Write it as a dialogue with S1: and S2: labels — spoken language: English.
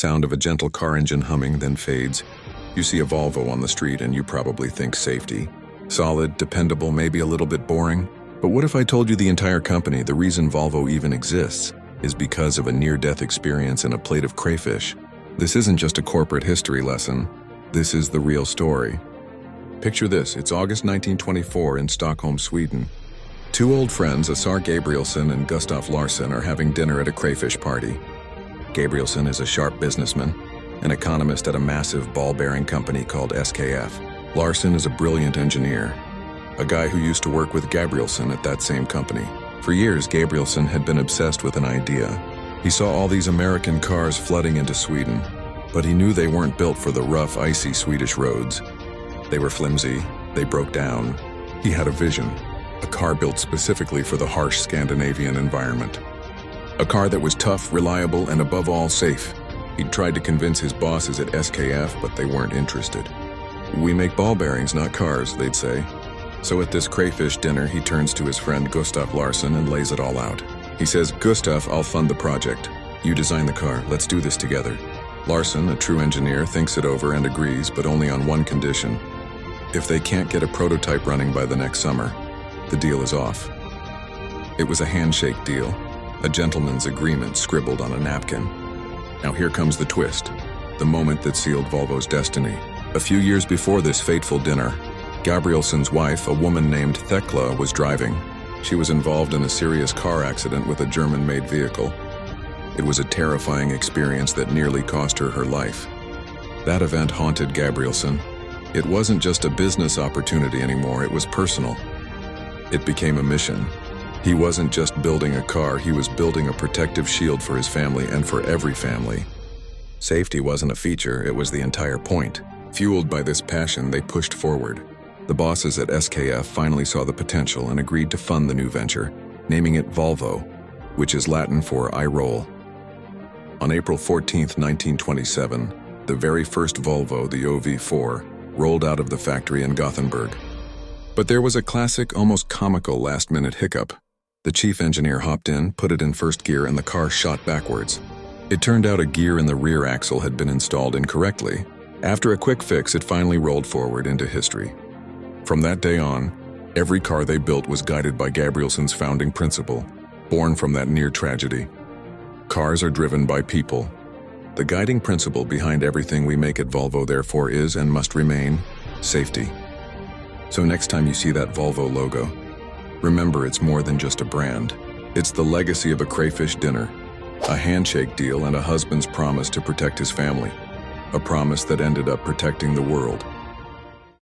S1: Sound of a gentle car engine humming then fades. You see a Volvo on the street and you probably think safety. Solid, dependable, maybe a little bit boring. But what if I told you the entire company, the reason Volvo even exists, is because of a near-death experience and a plate of crayfish? This isn't just a corporate history lesson. This is the real story. Picture this, it's August 1924 in Stockholm, Sweden. Two old friends, Assar Gabrielsson and Gustaf Larsson, are having dinner at a crayfish party. Gabrielsson is a sharp businessman, an economist at a massive ball-bearing company called SKF. Larsson is a brilliant engineer, a guy who used to work with Gabrielsson at that same company. For years, Gabrielsson had been obsessed with an idea. He saw all these American cars flooding into Sweden, but he knew they weren't built for the rough, icy Swedish roads. They were flimsy, they broke down. He had a vision, a car built specifically for the harsh Scandinavian environment. A car that was tough, reliable, and above all, safe. He'd tried to convince his bosses at SKF, but they weren't interested. "We make ball bearings, not cars," they'd say. So at this crayfish dinner, he turns to his friend Gustaf Larsson and lays it all out. He says, "Gustaf, I'll fund the project. You design the car, let's do this together." Larsson, a true engineer, thinks it over and agrees, but only on one condition. If they can't get a prototype running by the next summer, the deal is off. It was a handshake deal, a gentleman's agreement scribbled on a napkin. Now here comes the twist, the moment that sealed Volvo's destiny. A few years before this fateful dinner, Gabrielsson's wife, a woman named Thekla, was driving. She was involved in a serious car accident with a German-made vehicle. It was a terrifying experience that nearly cost her her life. That event haunted Gabrielsson. It wasn't just a business opportunity anymore, it was personal. It became a mission. He wasn't just building a car, he was building a protective shield for his family and for every family. Safety wasn't a feature, it was the entire point. Fueled by this passion, they pushed forward. The bosses at SKF finally saw the potential and agreed to fund the new venture, naming it Volvo, which is Latin for I roll. On April 14, 1927, the very first Volvo, the OV4, rolled out of the factory in Gothenburg. But there was a classic, almost comical last-minute hiccup. The chief engineer hopped in, put it in first gear, and the car shot backwards. It turned out a gear in the rear axle had been installed incorrectly. After a quick fix, it finally rolled forward into history. From that day on, every car they built was guided by Gabrielsson's founding principle, born from that near tragedy. Cars are driven by people. The guiding principle behind everything we make at Volvo, therefore, is and must remain safety. So next time you see that Volvo logo, remember it's more than just a brand. It's the legacy of a crayfish dinner, a handshake deal, and a husband's promise to protect his family. A promise that ended up protecting the world.